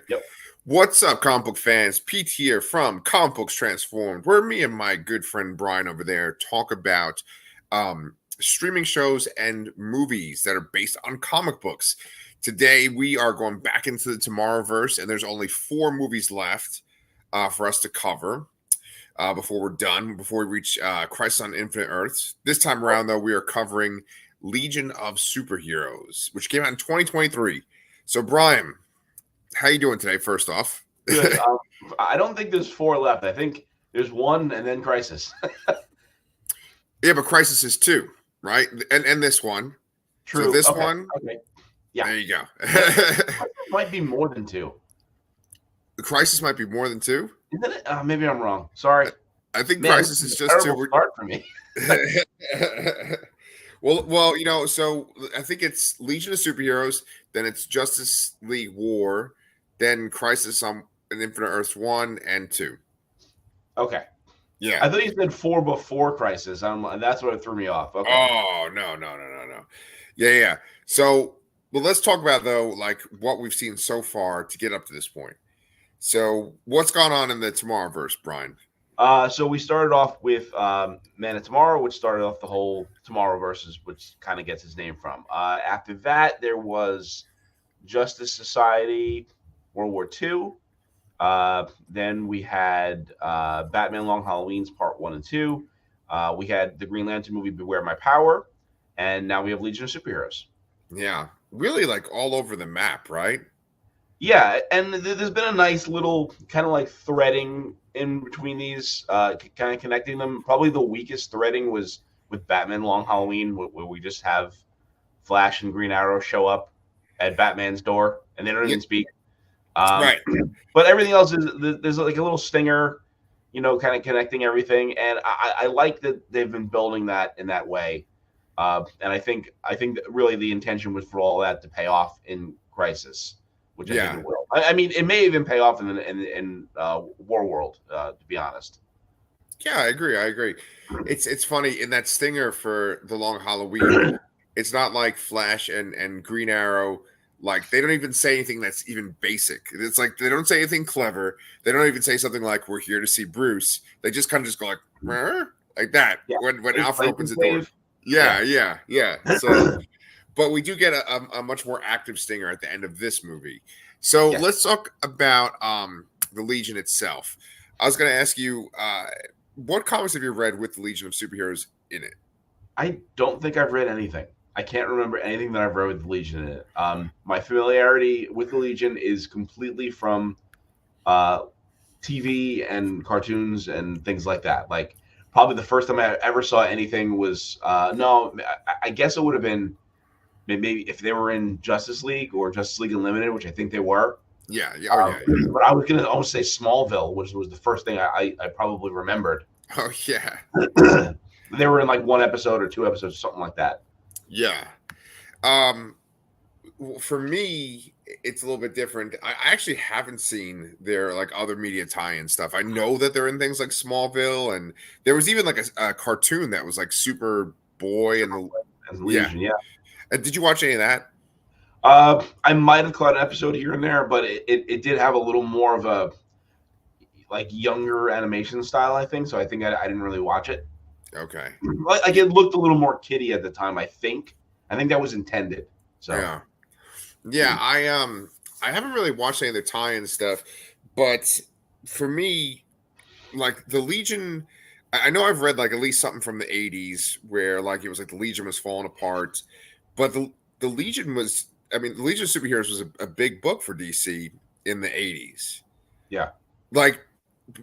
Yep. What's up, comic book fans? Pete here from Comic Books Transformed, where me and my good friend Brian over there talk about streaming shows and movies that are based on comic books. Today, we are going back into the Tomorrowverse, and there's only 4 movies left for us to cover before we're done, before we reach Crisis on Infinite Earths. This time around, though, we are covering Legion of Superheroes, which came out in 2023. So, Brian, how you doing today, first off? Good. I don't think there's 4 left. I think there's 1 and then Crisis. Yeah, but Crisis is 2, right? And this one. True. So this Okay. one. Okay. Yeah. There you go. Might be more than 2. The Crisis might be more than 2. Isn't it? Maybe I'm wrong. Sorry. I think Man, Crisis is just 2. Start for me. well, so I think it's Legion of Superheroes, then it's Justice League War, then Crisis on Infinite Earths 1 and 2. Okay. Yeah. I thought you said 4 before Crisis. That's what threw me off. Okay. Oh, no. Yeah. So, let's talk about, though, like what we've seen so far to get up to this point. So, what's gone on in the Tomorrowverse, Brian? So we started off with Man of Tomorrow, which started off the whole Tomorrowverse, which kind of gets its name from. After that, there was Justice Society, World War II. Then we had Batman Long Halloween's Part 1 and 2. We had the Green Lantern movie Beware My Power. And now we have Legion of Superheroes. Yeah, really like all over the map, right? Yeah, and there's been a nice little kind of like threading in between these, kind of connecting them. Probably the weakest threading was with Batman Long Halloween, where we just have Flash and Green Arrow show up at Batman's door, and they don't even speak. Right. But everything else there's like a little stinger, kind of connecting everything, and I like that they've been building that in that way. And I think that really the intention was for all that to pay off in Crisis, which I think it will. I mean, it may even pay off in War World, to be honest. Yeah, I agree. It's funny in that stinger for the Long Halloween. It's not like Flash and Green Arrow. Like they don't even say anything that's even basic. It's like they don't say anything clever. They don't even say something like "We're here to see Bruce." They just kind of just go like that when Alfred opens the door. Yeah. So, but we do get a much more active stinger at the end of this movie. So let's talk about the Legion itself. I was going to ask you, what comics have you read with the Legion of Superheroes in it? I don't think I've read anything. I can't remember anything that I've read with the Legion in it. My familiarity with the Legion is completely from TV and cartoons and things like that. Like probably the first time I ever saw anything was I guess it would have been maybe if they were in Justice League or Justice League Unlimited, which I think they were. Yeah. But I was going to almost say Smallville, which was the first thing I probably remembered. Oh, yeah. They were in like 1 episode or 2 episodes, something like that. Yeah. For me, it's a little bit different. I actually haven't seen their like other media tie-in stuff. I know that they're in things like Smallville, and there was even like a cartoon that was like Superboy and the Legion. Yeah. Did you watch any of that? I might have caught an episode here and there, but it did have a little more of a like younger animation style, I think. So I think I didn't really watch it. Okay. Like it looked a little more kiddie at the time, I think. I think that was intended. So yeah. I haven't really watched any of the tie-in stuff, but for me, like the Legion, I know I've read like at least something from the 80s where like it was like the Legion was falling apart, but the Legion was, I mean, the Legion of Superheroes was a big book for DC in the 80s. Yeah. Like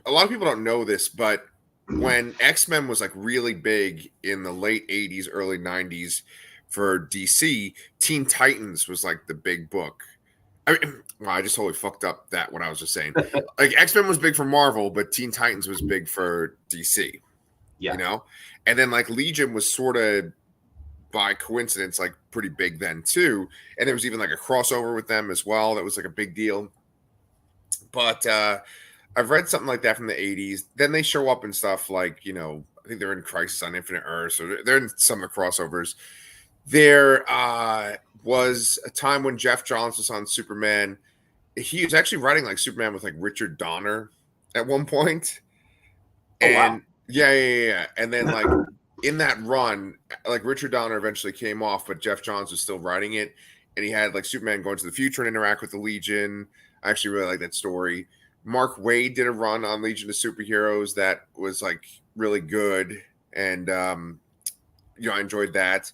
a lot of people don't know this, but when X-Men was like really big in the late 80s, early 90s for DC, Teen Titans was like the big book. I mean, wow, I just totally fucked up that what I was just saying. Like X-Men was big for Marvel, but Teen Titans was big for DC. Yeah. And then like Legion was sort of by coincidence like pretty big then too. And there was even like a crossover with them as well. That was like a big deal. But I've read something like that from the 80s. Then they show up in stuff like, I think they're in Crisis on Infinite Earths, or they're in some of the crossovers. There was a time when Jeff Johns was on Superman, he was actually writing like Superman with like Richard Donner at one point. Oh wow. And yeah. And then like in that run, like Richard Donner eventually came off, but Jeff Johns was still writing it. And he had like Superman go into the future and interact with the Legion. I actually really like that story. Mark Waid did a run on Legion of Superheroes that was like really good. And I enjoyed that.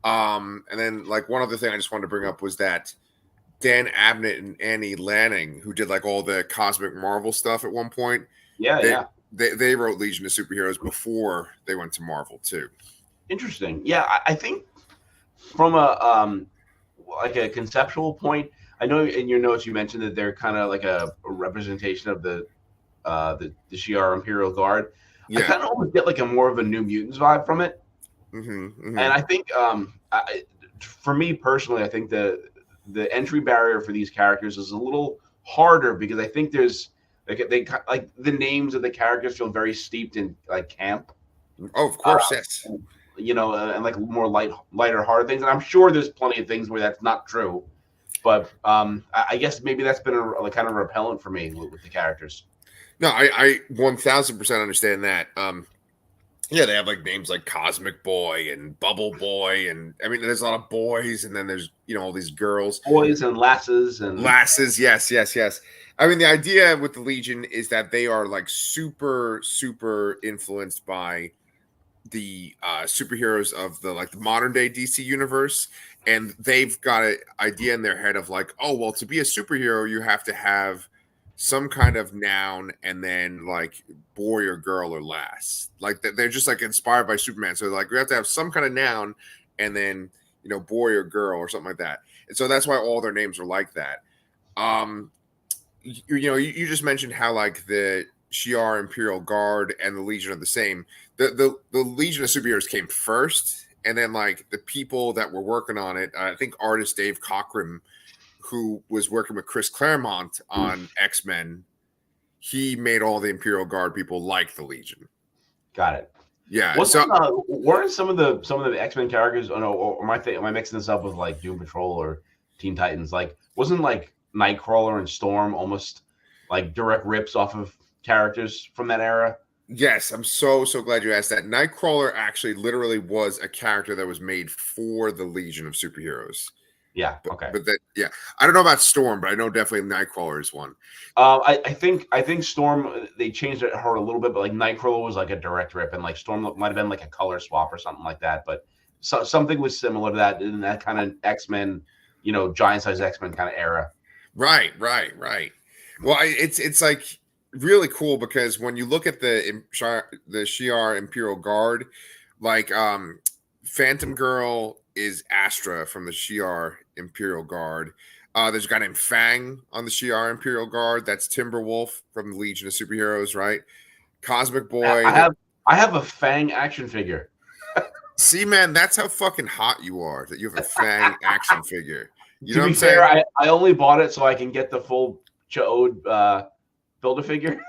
And then like one other thing I just wanted to bring up was that Dan Abnett and Annie Lanning, who did like all the Cosmic Marvel stuff at one point, Yeah, they yeah. they wrote Legion of Superheroes before they went to Marvel too. Interesting. Yeah, I think from a like a conceptual point, I know in your notes you mentioned that they're kind of like a representation of the Shi'ar Imperial Guard. I Yeah. kind of almost get like a more of a New Mutants vibe from it, and I think for me personally, I think the entry barrier for these characters is a little harder because I think there's they like the names of the characters feel very steeped in like camp. Oh, of Uh, course, yes. and like more lighter hearted things. And I'm sure there's plenty of things where that's not true, but I guess maybe that's been a kind of repellent for me with the characters. No, I 1000% understand that. Yeah, they have like names like Cosmic Boy and Bubble Boy, and I mean, there's a lot of boys, and then there's all these girls, Boys and lasses and lasses. Yes. I mean, the idea with the Legion is that they are like super influenced by the superheroes of the modern day DC universe, and they've got an idea in their head of like, oh well, to be a superhero, you have to have some kind of noun and then like boy or girl or lass. Like they're just like inspired by Superman, so like we have to have some kind of noun and then boy or girl or something like that. And so that's why all their names are like that. Um, you just mentioned how like the Shi'ar Imperial Guard and the Legion are the same. The Legion of Superheroes came first, and then like the people that were working on it, I think artist Dave Cockrum, who was working with Chris Claremont on X-Men, he made all the Imperial Guard people like the Legion. got it. Yeah. Weren't some of the X-Men characters? Oh no, or am I mixing this up with like Doom Patrol or Teen Titans? Like, wasn't like Nightcrawler and Storm almost like direct rips off of characters from that era? Yes, I'm so glad you asked that. Nightcrawler actually literally was a character that was made for the Legion of Superheroes. Yeah. Okay. But that, yeah, I don't know about Storm, but I know definitely Nightcrawler is one. I think Storm, they changed her a little bit, but like Nightcrawler was like a direct rip, and like Storm might have been like a color swap or something like that. But something was similar to that in that kind of X-Men, giant size X-Men kind of era. Right. Well, it's like really cool because when you look at the Shi'ar Imperial Guard, like Phantom Girl is Astra from the Shi'ar Imperial Guard. There's a guy named Fang on the Shi'ar Imperial Guard. That's Timberwolf from the Legion of Superheroes, right? Cosmic Boy. I have a Fang action figure. See, man, that's how fucking hot you are that you have a Fang action figure. You know To what be I'm saying? fair, I only bought it so I can get the full Chode Build-A-Figure.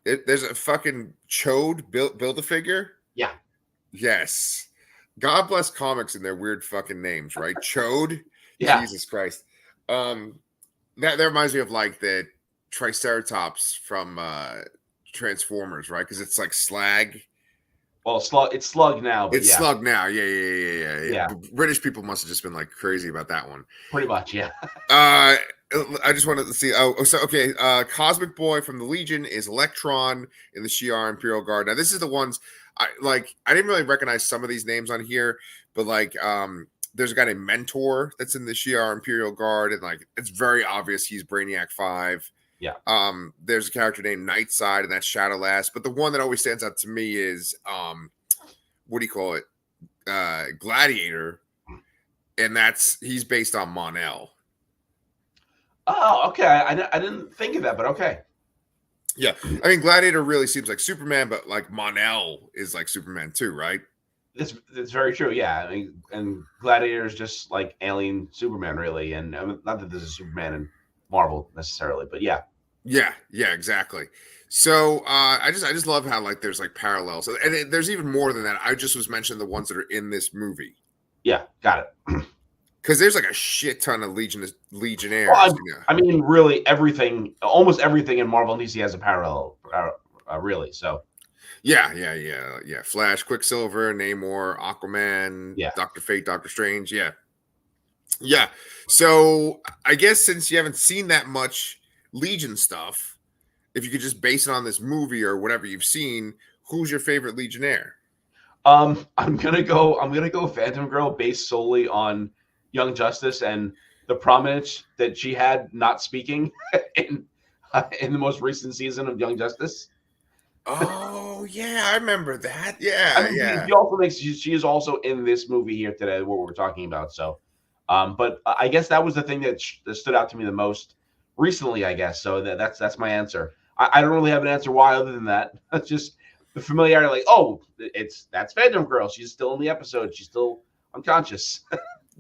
There's a fucking Chode Build-A-Figure? Yeah. Yes. God bless comics and their weird fucking names, right? Chode? Yeah. Jesus Christ. That reminds me of like the Triceratops from Transformers, right? Because it's like slag. Well, it's Slug now, but It's yeah. slug now. Yeah. Yeah. British people must have just been like crazy about that one. Pretty much, yeah. I just wanted to see. Okay. Cosmic Boy from the Legion is Electron in the Shi'ar Imperial Guard. Now, this is the ones I didn't really recognize some of these names on here, but like, there's a guy named Mentor that's in the Shi'ar Imperial Guard, and like, it's very obvious he's Brainiac 5. Yeah. There's a character named Nightside, and that's Shadowlass. But the one that always stands out to me is what do you call it? Gladiator, and he's based on Mon-El. Oh, okay. I didn't think of that, but okay. Yeah, I mean, Gladiator really seems like Superman, but like Mon-El is like Superman too, right? That's very true. Yeah, I mean, and Gladiator is just like alien Superman, really, and I mean, not that there's a Superman in Marvel necessarily, but yeah. Yeah, exactly. So I just love how like there's like parallels, and there's even more than that. I just was mentioning the ones that are in this movie. Yeah, got it. Because there's like a shit ton of Well, Legionnaires. I mean, really, almost everything in Marvel and DC has a parallel, really. So, Yeah. Flash, Quicksilver, Namor, Aquaman, yeah. Doctor Fate, Doctor Strange. Yeah. So I guess since you haven't seen that much Legion stuff, if you could just base it on this movie or whatever you've seen, who's your favorite Legionnaire? I'm gonna go Phantom Girl based solely on Young Justice and the prominence that she had not speaking in the most recent season of Young Justice. Oh yeah, I remember that. I Yeah, mean, yeah. she also makes she is also in this movie here today, what we're talking about. So, but I guess that was the thing that stood out to me the most recently. I guess so. That's my answer. I don't really have an answer why other than that. That's just the familiarity. Like, oh, that's Phantom Girl. She's still in the episode. She's still unconscious.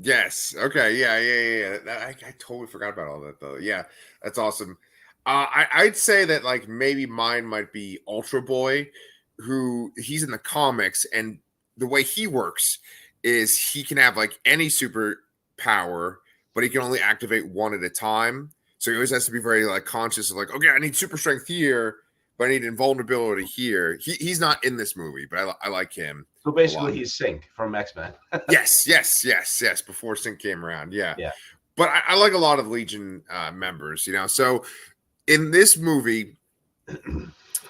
Yes. Okay. Yeah. I totally forgot about all that though. Yeah, that's awesome. I'd say that like maybe mine might be Ultra Boy, who he's in the comics, and the way he works is he can have like any super power, but he can only activate one at a time. So he always has to be very like conscious of like, okay, I need super strength here, but I need invulnerability here. He's not in this movie, but I like him So a lot. basically, he's Sync from X-Men. Yes. Before Sync came around, yeah. Yeah. But I like a lot of Legion members, So in this movie,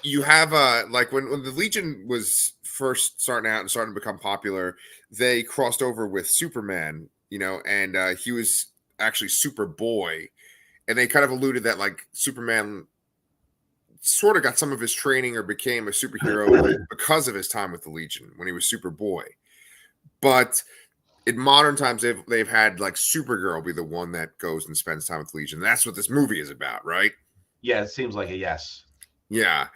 you have like when the Legion was first starting out and starting to become popular, they crossed over with Superman, and he was actually Superboy, and they kind of alluded that like Superman sort of got some of his training or became a superhero because of his time with the Legion when he was Superboy. But in modern times, they've had like Supergirl be the one that goes and spends time with Legion. That's what this movie is about, right? Yeah, it seems like a yes. Yeah.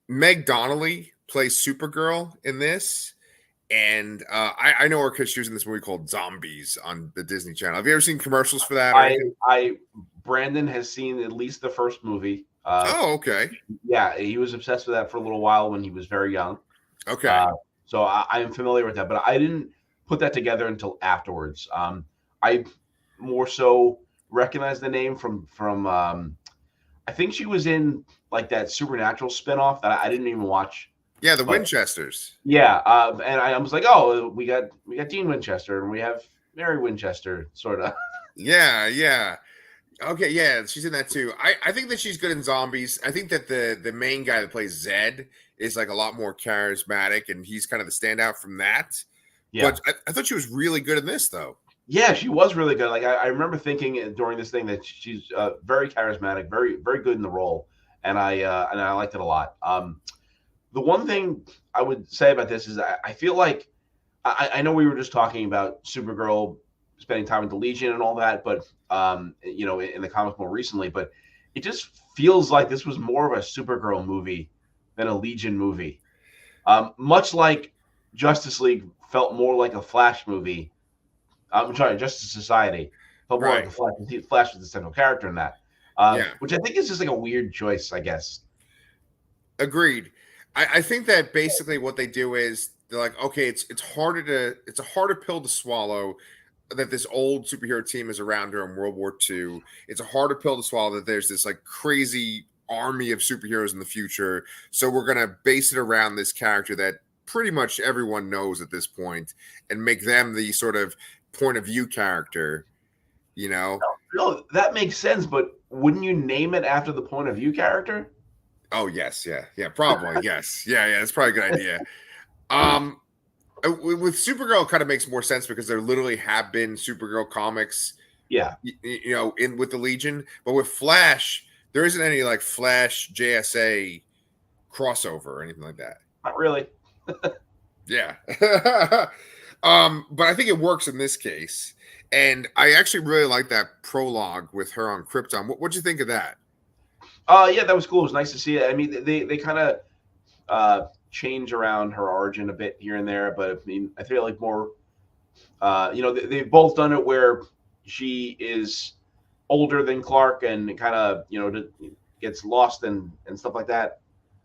Meg Donnelly plays Supergirl in this, and I know her because she was in this movie called Zombies on the Disney Channel. Have you ever seen commercials for that? Or anything? Brandon has seen at least the first movie. Oh, okay. Yeah, he was obsessed with that for a little while when he was very young. Okay. So I am familiar with that, but I didn't put that together until afterwards. I more so recognized the name from I think she was in like that Supernatural spinoff that I didn't even watch. Yeah, the But Winchesters. yeah, and I was like, oh, we got Dean Winchester and we have Mary Winchester, sort of. Yeah. Okay, yeah, she's in that too. I think that she's good in Zombies. I think that the main guy that plays Zed is like a lot more charismatic, and he's kind of the standout from that. Yeah. But I thought she was really good in this, though. Yeah, she was really good. Like I remember thinking during this thing that she's very charismatic, very very good in the role, and I liked it a lot. The one thing I would say about this is I feel like I know we were just talking about Supergirl spending time with the Legion and all that, but in the comics more recently, but it just feels like this was more of a Supergirl movie than a Legion movie. Much like Justice League felt more like a Flash movie. I'm sorry, Justice Society felt more like a Flash. Flash was the central character in that, which I think is just like a weird choice, I guess. Agreed. I think that basically what they do is they're like, okay, it's a harder pill to swallow that this old superhero team is around during World War II. It's a harder pill to swallow that there's this like crazy army of superheroes in the future. So we're gonna base it around this character that pretty much everyone knows at this point and make them the sort of point of view character, No, that makes sense, but wouldn't you name it after the point of view character? Oh yes, yeah, probably yes, yeah. That's probably a good idea. With Supergirl, it kind of makes more sense because there literally have been Supergirl comics, Yeah, in with the Legion. But with Flash, there isn't any like Flash JSA crossover or anything like that. not really. Yeah. But I think it works in this case. And I actually really like that prologue with her on Krypton. What'd you think of that? Yeah, that was cool. It was nice to see it. I mean, they kind of change around her origin a bit here and there, but I mean, I feel like more, they've both done it where she is older than Clark and kind of, gets lost and stuff like that.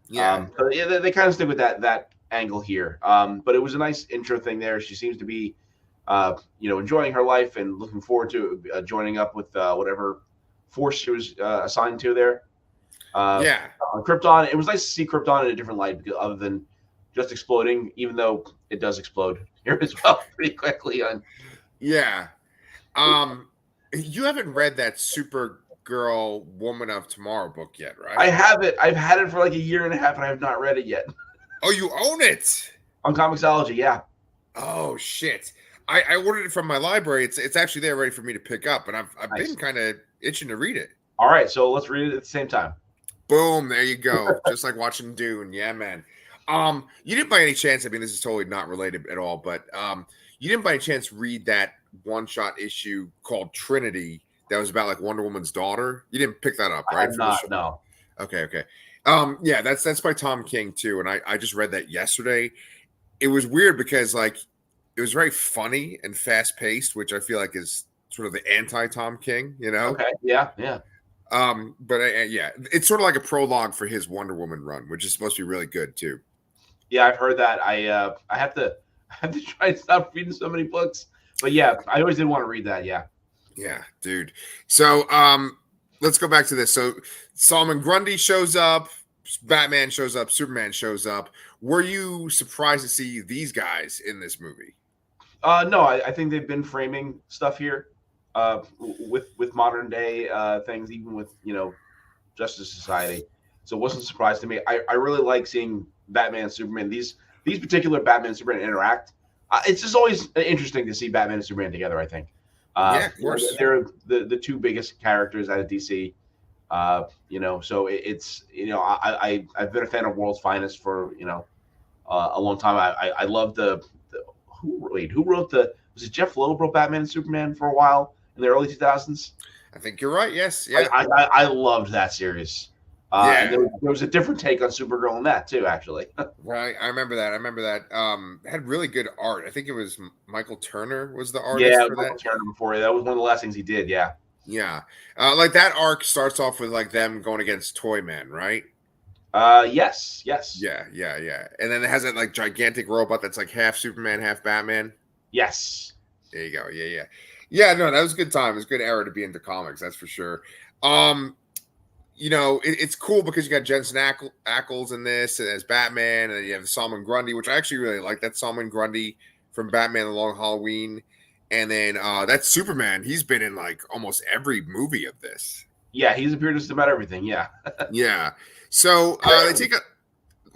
Yeah. But yeah, they kind of stick with that angle here. But it was a nice intro thing there. She seems to be enjoying her life and looking forward to joining up with whatever force she was assigned to there. Yeah. On Krypton, it was nice to see Krypton in a different light, because other than just exploding, even though it does explode here as well pretty quickly. Yeah. Um, you haven't read that Supergirl Woman of Tomorrow book yet, I right? have it. I've had it for like a year and a half, and I have not read it yet. Oh, you own it. On Comixology, yeah. Oh shit. I ordered it from my library. It's actually there ready for me to pick up, and I've been Nice. kind of itching to read it. All right, so let's read it at the same time. Boom, there you go. Just like watching Dune. Yeah, man. You didn't by any chance, I mean, this is totally not related at all, but you didn't by any chance read that one-shot issue called Trinity that was about like Wonder Woman's daughter? You didn't pick that up, I right? have From the not. show? No. Okay. Yeah, that's by Tom King too, and I just read that yesterday. It was weird because like it was very funny and fast-paced, which I feel like is sort of the anti-Tom King, you know? Okay. Yeah. But yeah, it's sort of like a prologue for his Wonder Woman run, which is supposed to be really good too. Yeah, I've heard that. I have to I have to try and stop reading so many books. But yeah, I always did want to read that. Yeah. Yeah, dude. So let's go back to this. So Solomon Grundy shows up, Batman shows up, Superman shows up. Were you surprised to see these guys in this movie? No, I think they've been framing stuff here, with modern day things, even with Justice Society. So it wasn't a surprise to me. I really like seeing Batman and Superman. These particular Batman and Superman interact. It's just always interesting to see Batman and Superman together. I think. Yeah, of course. They're the two biggest characters out of DC. So it's I've been a fan of World's Finest for a long time. I love who wrote was it Jeff Loeb wrote Batman and Superman for a while in the early 2000s? I think you're right. Yes. Yeah. I loved that series. Yeah. And there was a different take on Supergirl in that too, actually. Right. I remember that. It had really good art. I think it was Michael Turner was the artist Yeah, for Michael that. Turner before that was one of the last things he did. Yeah. Yeah. Like that arc starts off with like them going against Toyman, right? Yes. Yeah. And then it has that like gigantic robot that's like half Superman, half Batman. Yes. There you go. Yeah. Yeah, no, that was a good time. It was a good era to be into comics, that's for sure. It's cool because you got Jensen Ackles in this as Batman, and you have Solomon Grundy, which I actually really like. That's Solomon Grundy from Batman: The Long Halloween, and then that's Superman. He's been in like almost every movie of this. Yeah, he's appeared just about everything. Yeah. Yeah. So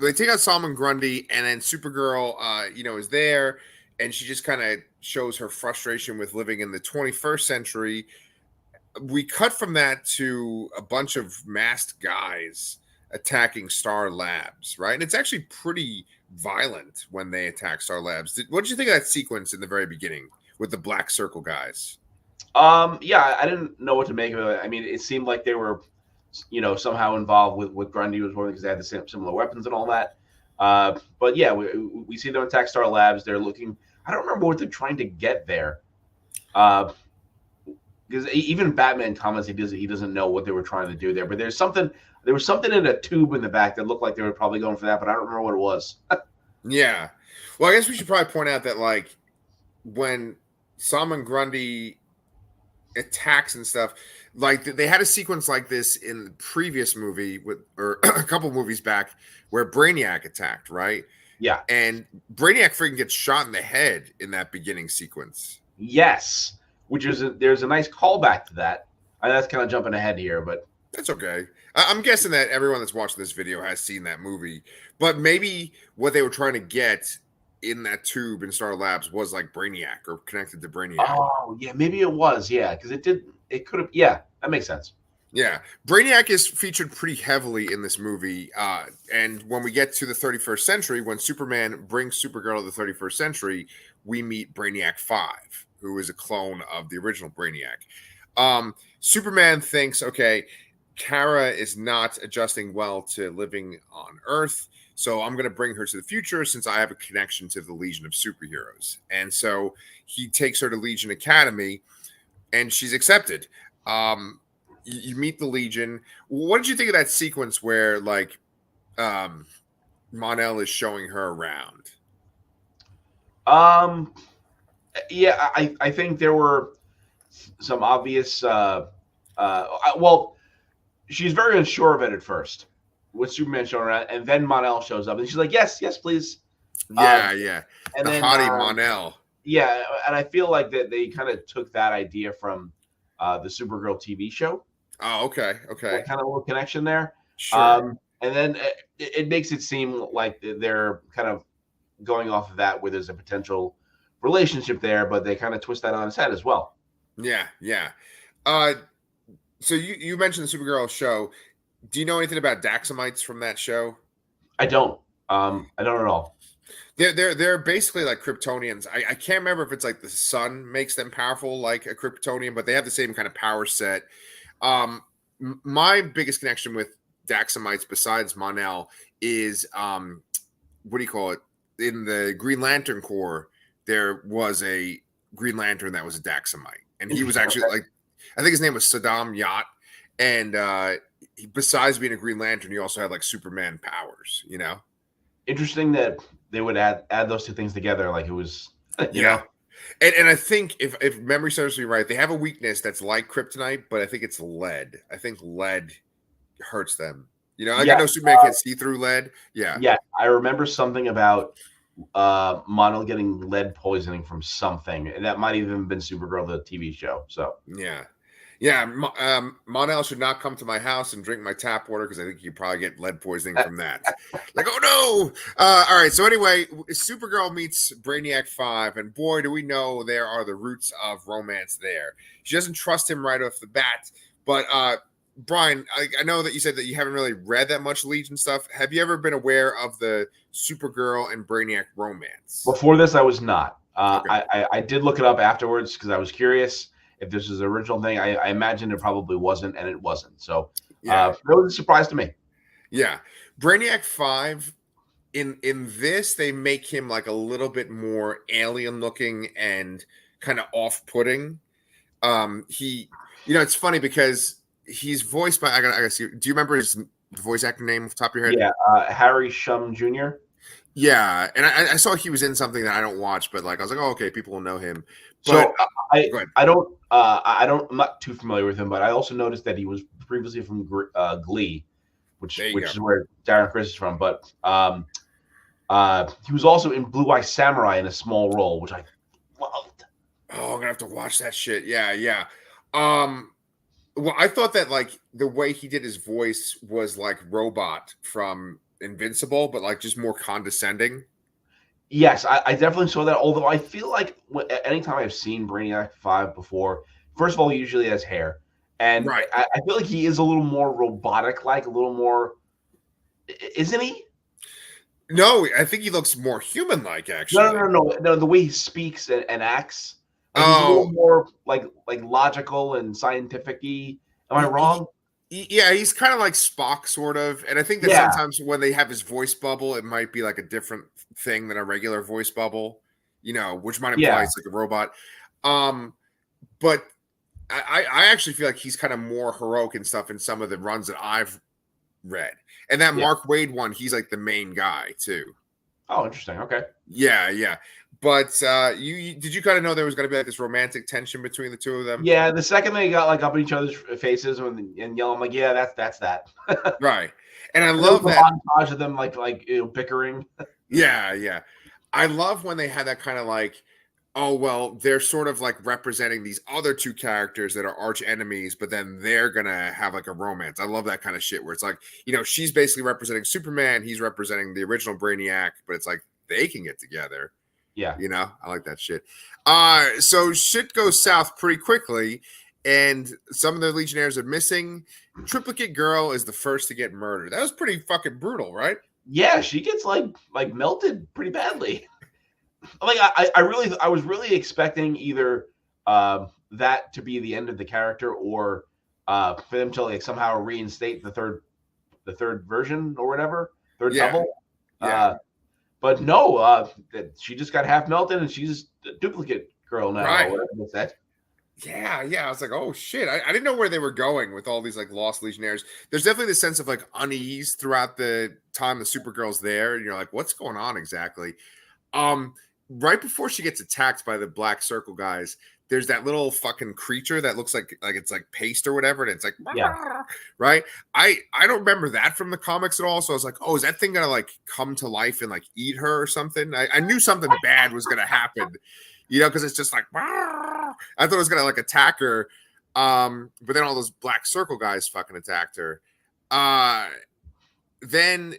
they take out Solomon Grundy, and then Supergirl, is there, and she just kind of shows her frustration with living in the 21st century. We cut from that to a bunch of masked guys attacking Star Labs, right? And it's actually pretty violent when they attack Star Labs. What did you think of that sequence in the very beginning with the Black Circle guys? Yeah, I didn't know what to make of it. I mean, it seemed like they were, somehow involved with Grundy was because they had the same similar weapons and all that. But yeah, we see them attack Star Labs. They're looking. I don't remember what they're trying to get there. Because even Batman comments he doesn't know what they were trying to do there. But there was something in a tube in the back that looked like they were probably going for that, but I don't remember what it was. Yeah. Well, I guess we should probably point out that like when Solomon Grundy attacks and stuff, like they had a sequence like this in the previous movie or a couple movies back where Brainiac attacked, right? Yeah. And Brainiac freaking gets shot in the head in that beginning sequence. Yes. There's a nice callback to that. That's kind of jumping ahead here, but that's okay. I'm guessing that everyone that's watching this video has seen that movie, but maybe what they were trying to get in that tube in Star Labs was like Brainiac or connected to Brainiac. Oh yeah, maybe it was. Yeah, because it could have. Yeah, that makes sense. Yeah, Brainiac is featured pretty heavily in this movie, and when we get to the 31st century, when Superman brings Supergirl to the 31st century, we meet Brainiac 5, who is a clone of the original Brainiac. Superman thinks, okay, Kara is not adjusting well to living on Earth, so I'm going to bring her to the future since I have a connection to the Legion of Superheroes. And so he takes her to Legion Academy, and she's accepted. You meet the Legion. What did you think of that sequence where, like, Mon-El is showing her around? Yeah, I think there were some obvious. Well, she's very unsure of it at first with Superman showing around, and then Mon-El shows up, and she's like, "Yes, yes, please." Um, Yeah, yeah. and The then hottie Mon-El. yeah, and I feel like that they kind of took that idea from the Supergirl TV show. Oh, okay, okay, That kind of little connection there, sure. and then it makes it seem like they're kind of going off of that where there's a potential relationship there, but they kind of twist that on its head as well. Yeah, yeah. Uh, so you mentioned the Supergirl show. Do you know anything about Daxamites from that show? I don't. I don't at all. They're basically like Kryptonians. I can't remember if it's like the sun makes them powerful like a Kryptonian, but they have the same kind of power set. My biggest connection with Daxamites besides Mon-El is what do you call it? In the Green Lantern Corps, there was a Green Lantern that was a Daxamite, and he was Interesting. actually Okay. like, I think his name was Saddam Yacht, and besides being a Green Lantern, he also had like Superman powers. You know? Interesting that they would add those two things together, like it was, you Yeah. know. And I think if memory serves me right, they have a weakness that's like kryptonite, but I think it's lead. I think lead hurts them. You know, like I Yeah, know Superman can't see through lead. Yeah. yeah. I remember something about Monel getting lead poisoning from something, and that might even been Supergirl, the TV show. So Yeah. Yeah. Mon-El should not come to my house and drink my tap water because I think you probably get lead poisoning from that. Like, oh no. All right. So anyway, Supergirl meets Brainiac 5, and boy, do we know there are the roots of romance there. She doesn't trust him right off the bat. But Brian, I know that you said that you haven't really read that much Legion stuff. Have you ever been aware of the Supergirl and Brainiac romance? before this, I was not. Okay. I did look it up afterwards because I was curious if this was an original thing. I imagined it probably wasn't, and it wasn't. So Yeah. that was a surprise to me. Yeah. Brainiac 5 in this they make him like a little bit more alien looking and kind of off-putting. He it's funny because he's voiced by I gotta see. Do you remember his voice actor name off the top of your head? Yeah, Harry Shum Jr. Yeah, and I saw he was in something that I don't watch, but like I was like, oh, okay, people will know him. But So I go ahead. I don't I don't I'm not too familiar with him, but I also noticed that he was previously from Glee, which There you go. is where Darren Chris is from. But he was also in Blue Eye Samurai in a small role, which I loved. Oh, I'm gonna have to watch that shit. Yeah, yeah. Um, well, I thought that like the way he did his voice was like Robot from Invincible, but like just more condescending. Yes, I definitely saw that. Although I feel like anytime I've seen Brainiac 5 before, first of all, he usually has hair, and Right. I feel like he is a little more robotic, like a little more, isn't he? No, I think he looks more human like No, actually. no, no, no, no. The way he speaks and acts, like he's a little Oh, more like logical and scientific-y. Am I wrong? yeah, he's kind of like Spock, sort of. And I think that Yeah, sometimes when they have his voice bubble, it might be like a different thing than a regular voice bubble, which might imply yeah, it's like a robot. Um, but I actually feel like he's kind of more heroic and stuff in some of the runs that I've read. And that yeah. Mark Wade one, he's like the main guy too. Oh, interesting. Okay. Yeah, yeah. But you did you kind of know there was going to be like this romantic tension between the two of them? Yeah, the second they got like up in each other's faces and yelling, I'm like, yeah, that's that. Right. And I And there was love a that. montage of them bickering. Yeah, yeah. I love when they had that kind of like, oh well, they're sort of like representing these other two characters that are arch enemies, but then they're gonna have like a romance. I love that kind of shit where it's like, she's basically representing Superman, he's representing the original Brainiac, but it's like they can get together. Yeah, I like that shit. So shit goes south pretty quickly, and some of the Legionnaires are missing. Triplicate Girl is the first to get murdered. That was pretty fucking brutal, right? yeah, she gets like melted pretty badly. Like I was really expecting either that to be the end of the character or for them to like somehow reinstate the third version or whatever, third Yeah, double. yeah. But no, she just got half melted and she's a duplicate girl now or Right. whatever they said. Yeah, yeah. I was like, oh shit. I didn't know where they were going with all these like lost Legionnaires. There's definitely this sense of like unease throughout the time the Supergirl's there. And you're like, what's going on exactly? Um, right before she gets attacked by the Black Circle guys, there's that little fucking creature that looks like it's like paste or whatever, and it's like Yeah. right. I don't remember that from the comics at all. So I was like, oh, is that thing gonna like come to life and like eat her or something? I knew something bad was gonna happen, because it's just like I thought it was gonna like attack her. But then all those Black Circle guys fucking attacked her. Then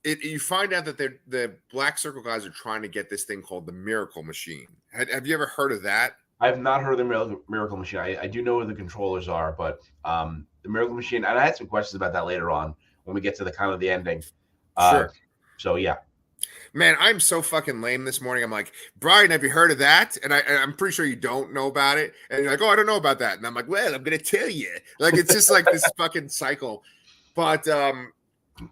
you find out that the Black Circle guys are trying to get this thing called the Miracle Machine. Have you ever heard of that? I have not heard of the Miracle Machine. I do know where the controllers are, but the Miracle Machine, and I had some questions about that later on when we get to the kind of the ending. Sure. So yeah. Man, I'm so fucking lame this morning. I'm like, Brian, have you heard of that? And I'm pretty sure you don't know about it. And you're like, oh, I don't know about that. And I'm like, well, I'm gonna tell you. Like, it's just like this fucking cycle. But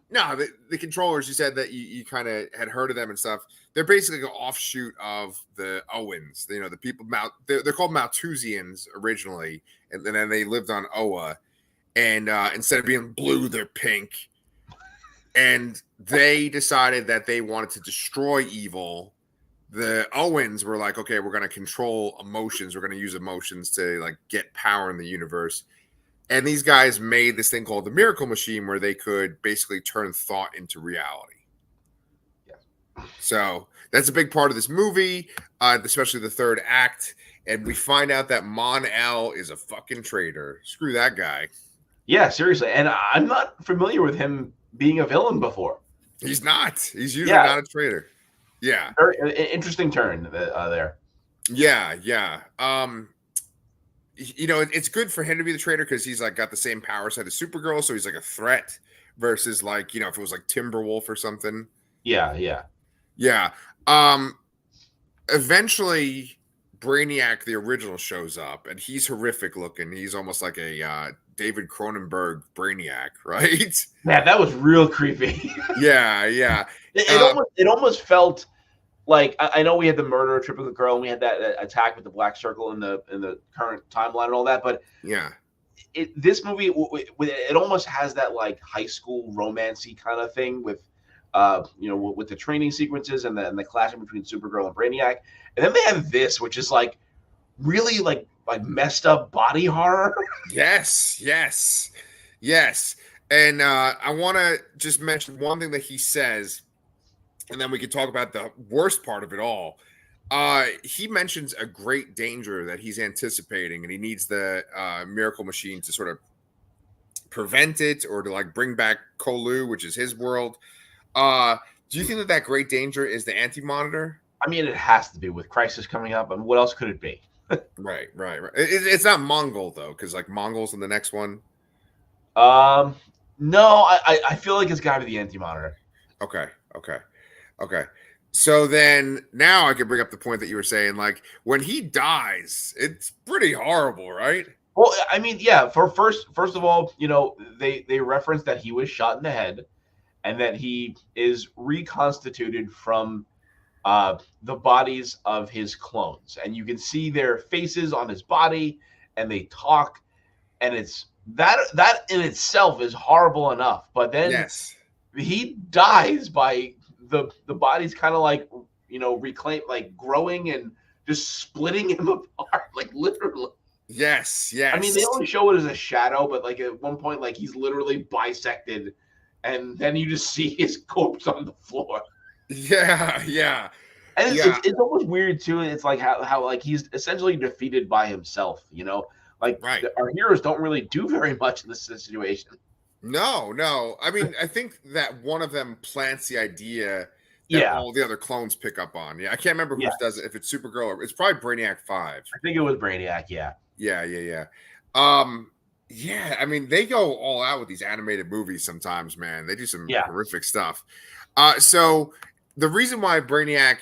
no, the controllers, you said that you kind of had heard of them and stuff. They're basically an offshoot of the Owens. The people, they're called Malthusians originally, and then they lived on Oa. And instead of being blue, they're pink. And they decided that they wanted to destroy evil. The Owens were like, okay, we're going to control emotions. We're going to use emotions to like get power in the universe. And these guys made this thing called the Miracle Machine where they could basically turn thought into reality. Yeah. So that's a big part of this movie, especially the third act. And we find out that Mon-El is a fucking traitor. Screw that guy. Yeah, seriously. And I'm not familiar with him being a villain before. He's not. He's usually not a traitor. Yeah. Very interesting turn there. Yeah. It's good for him to be the traitor because he's like got the same power set as Supergirl, so he's like a threat versus like, if it was like Timberwolf or something. Yeah. Eventually Brainiac, the original, shows up and he's horrific looking. He's almost like a David Cronenberg Brainiac, right? Man, that was real creepy. Yeah. It almost felt like, I know we had the murder of Triplicate Girl and we had that attack with the Black Circle in the current timeline and all that, but yeah, this movie it almost has that like high school romancy kind of thing with with the training sequences and the clashing between Supergirl and Brainiac, and then they have this, which is like really like messed up body horror. Yes. And I want to just mention one thing that he says, and then we can talk about the worst part of it all. He mentions a great danger that he's anticipating, and he needs the Miracle Machine to sort of prevent it or to like bring back Kolu, which is his world. Do you think that great danger is the Anti-Monitor? I mean, it has to be with Crisis coming up. I mean, what else could it be? Right. It's not Mongol though, because like Mongol's in the next one. No, I feel like it's got to be the Anti-Monitor. Okay. So then now I can bring up the point that you were saying, like when he dies, it's pretty horrible, right? Well, I mean, yeah. First of all, they reference that he was shot in the head, and that he is reconstituted from the bodies of his clones, and you can see their faces on his body, and they talk, and it's that in itself is horrible enough. But then he dies by the body's kind of like reclaim, like growing and just splitting him apart, like literally. Yes. I mean, they only show it as a shadow, but like at one point, like he's literally bisected, and then you just see his corpse on the floor. Yeah. And it's almost weird too. It's like how like he's essentially defeated by himself. Like our heroes don't really do very much in this situation. No. I mean, I think that one of them plants the idea that all the other clones pick up on. Yeah, I can't remember who does it. If it's Supergirl or it's probably Brainiac 5. I think it was Brainiac. Yeah. Yeah. I mean, they go all out with these animated movies sometimes, man. They do some horrific stuff. So the reason why Brainiac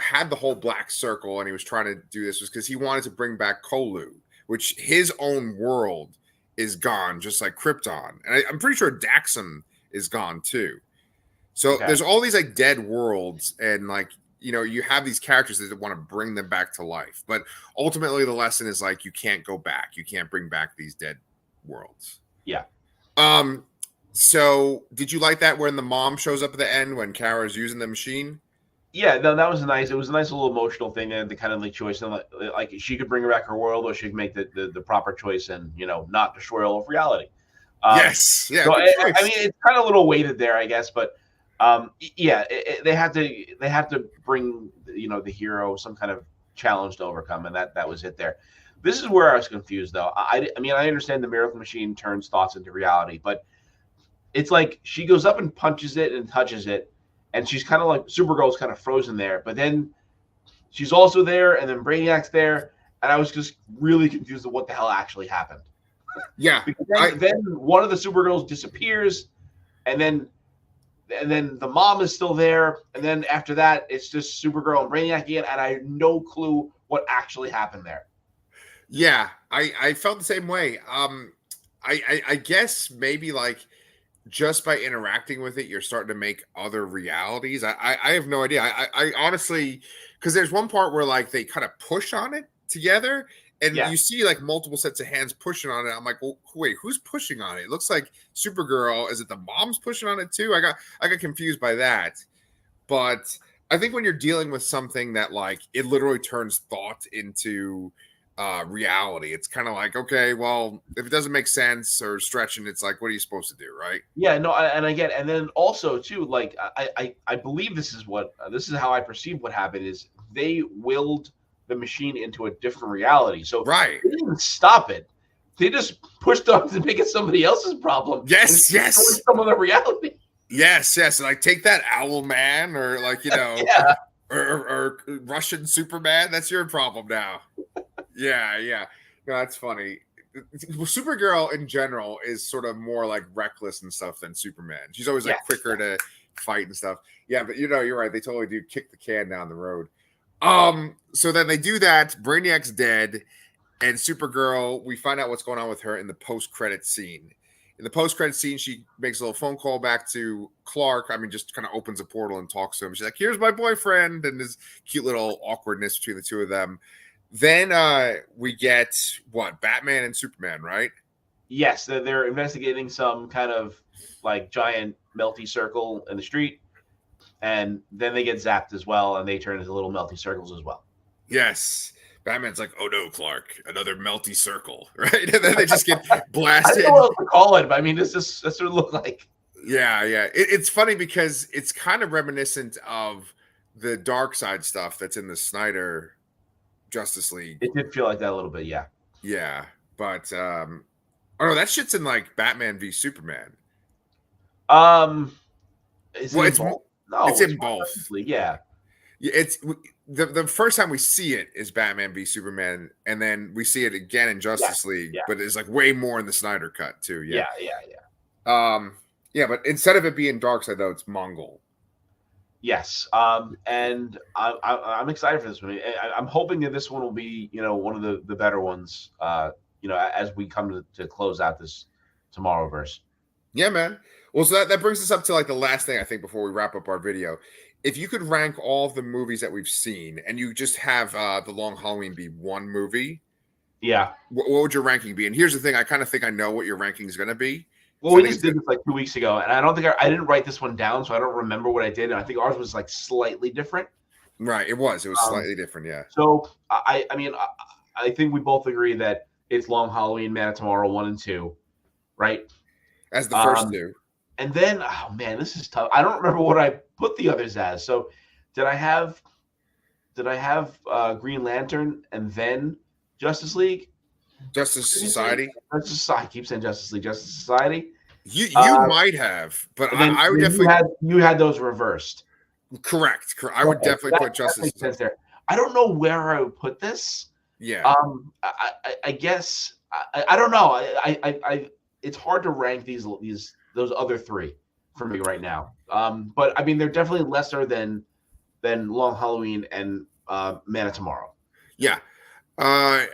had the whole Black Circle and he was trying to do this was because he wanted to bring back Kolu, which his own world is gone, just like Krypton. And I'm pretty sure Daxam is gone too. So there's all these like dead worlds, and like, you have these characters that want to bring them back to life. But ultimately the lesson is like, you can't go back. You can't bring back these dead worlds. Yeah. So did you like that when the mom shows up at the end when Kara's using the machine? Yeah, no, that was nice. It was a nice little emotional thing, and the kind of like choice, and like she could bring back her world, or she could make the proper choice and not destroy all of reality. Um, Yes, yeah, so good I mean, choice. it's kind of a little weighted there, I guess, but yeah, they have to bring the hero some kind of challenge to overcome, and that was it there. This is where I was confused, though. I mean, I understand the miracle machine turns thoughts into reality, but it's like she goes up and punches it and touches it, and she's kind of like Supergirl's kind of frozen there, but then she's also there, and then Brainiac's there, and I was just really confused of what the hell actually happened. Yeah, Because I then one of the Supergirls disappears, and then the mom is still there, and then after that it's just Supergirl and Brainiac again, and I had no clue what actually happened there. yeah, I felt the same way. I guess maybe like just by interacting with it, you're starting to make other realities. I have no idea. I honestly, because there's one part where like they kind of push on it together, and Yeah, you see like multiple sets of hands pushing on it. I'm like, well, wait, who's pushing on it? It looks like Supergirl. Is it the mom's pushing on it too? I got confused by that. But I think when you're dealing with something that like it literally turns thought into reality, it's kind of like, okay, well, if it doesn't make sense or stretching, it's like, what are you supposed to do, right? yeah, no, and I get, and then also too, like I believe this is how I perceive what happened is they willed the machine into a different reality, so Right. they didn't stop it. They just pushed on to make it somebody else's problem and Yes, destroyed yes, some of the reality. yes, yes. Like take that, Owl Man, or like Yeah, or Russian Superman. That's your problem now. Yeah, yeah. No, that's funny. Well, Supergirl in general is sort of more like reckless and stuff than Superman. She's always yeah, like quicker to fight and stuff. Yeah, but you're right. They totally do kick the can down the road. So then they do that. Brainiac's dead, and Supergirl, we find out what's going on with her in the post-credit scene. In the post-credit scene, she makes a little phone call back to Clark. I mean, just kind of opens a portal and talks to him. She's like, "Here's my boyfriend," and this cute little awkwardness between the two of them. Then we get what? Batman and Superman, right? yes, they're investigating some kind of like giant melty circle in the street, and then they get zapped as well, and they turn into little melty circles as well. Yes. Batman's like, "Oh no, Clark, another melty circle," right? And then they just get I don't know what blasted. else to call it, but I mean, this is that's what it looked like. Yeah, yeah. It's funny because it's kind of reminiscent of the dark side stuff that's in the Snyder Justice League. It did feel like that a little bit, yeah. Yeah, but oh no, that shit's in like Batman v Superman. Um, is it Well, in both? it's No, it's in part of both. Justice League. Yeah, Yeah, it's the first time we see it is Batman v Superman, and then we see it again in yeah, Justice League, yeah, but it's like way more in the Snyder cut too. Yeah. yeah, yeah, yeah. Yeah, but instead of it being Darkseid though, it's Mongol. Yes. And I'm excited for this one. I'm hoping that this one will be, one of the better ones. As we come to close out this Tomorrowverse. Yeah, man. Well, so that brings us up to like the last thing I think before we wrap up our video. If you could rank all of the movies that we've seen, and you just have the Long Halloween be one movie, Yeah. what would your ranking be? And here's the thing: I kind of think I know what your ranking is going to be. Well, So I we think just it's did good. this like 2 weeks ago, and I don't think I didn't write this one down, so I don't remember what I did. And I think ours was like slightly different. Right. It was. It was Um, slightly different. Yeah. so I mean, I think we both agree that it's Long Halloween, Man of Tomorrow 1 and 2, right? As the first Um, two. and then, oh man, this is tough. I don't remember what I put the others as. So, did I have Green Lantern and then Justice League? Justice Society. Justice Society. I keep saying Justice League, Justice Society. You might have, but And then, I would then definitely you had those reversed. correct. I would Okay, definitely put that Justice makes sense Society. there. I don't know where I would put this. Yeah. I guess I don't know. It's hard to rank those other three for me right now. But I mean, they're definitely lesser than Long Halloween and Man of Tomorrow. Yeah. All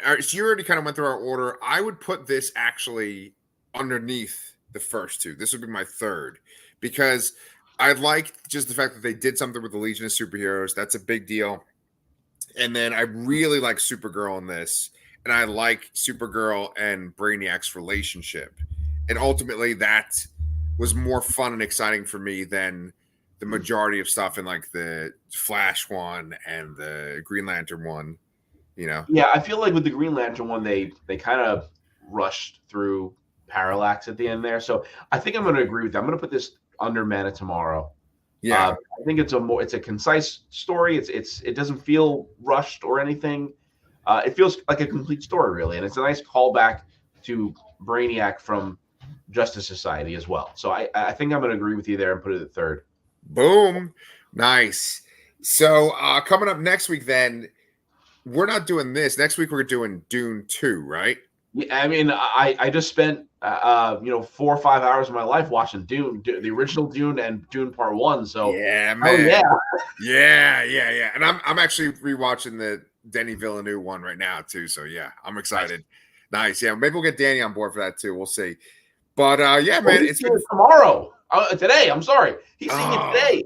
right, so you already kind of went through our order. I would put this actually underneath the first two. This would be my third because I like just the fact that they did something with the Legion of Superheroes. That's a big deal. And then I really like Supergirl in this, and I like Supergirl and Brainiac's relationship. And ultimately, that was more fun and exciting for me than the majority of stuff in like the Flash one and the Green Lantern one. You know. Yeah, I feel like with the Green Lantern one, they kind of rushed through Parallax at the end there. So I think I'm going to agree with that. I'm going to put this under Man of Tomorrow. Yeah. I think it's a concise story. It doesn't feel rushed or anything. It feels like a complete story, really, and it's a nice callback to Brainiac from Justice Society as well. So I think I'm going to agree with you there and put it at third. Boom. Nice. So coming up next week, then we're not doing this. Next week we're doing Dune 2, right? Yeah, I mean, I just spent 4 or 5 hours of my life watching Dune, the original Dune and Dune Part 1. So yeah, man. Yeah. And I'm actually rewatching the Denis Villeneuve one right now too. So yeah, I'm excited. Nice. Yeah, maybe we'll get Danny on board for that too. We'll see. But yeah, man, it's been tomorrow. Today. I'm sorry, he's seeing it today.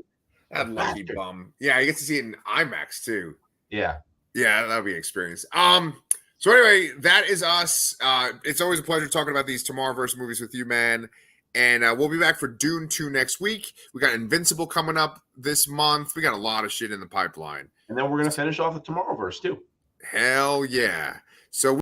That lucky bum. Yeah, he gets to see it in IMAX too. Yeah, that'll be an experience. So anyway, that is us. It's always a pleasure talking about these Tomorrowverse movies with you, man. And we'll be back for Dune 2 next week. We got Invincible coming up this month. We got a lot of shit in the pipeline. And then we're going to finish off the Tomorrowverse, too. Hell yeah. So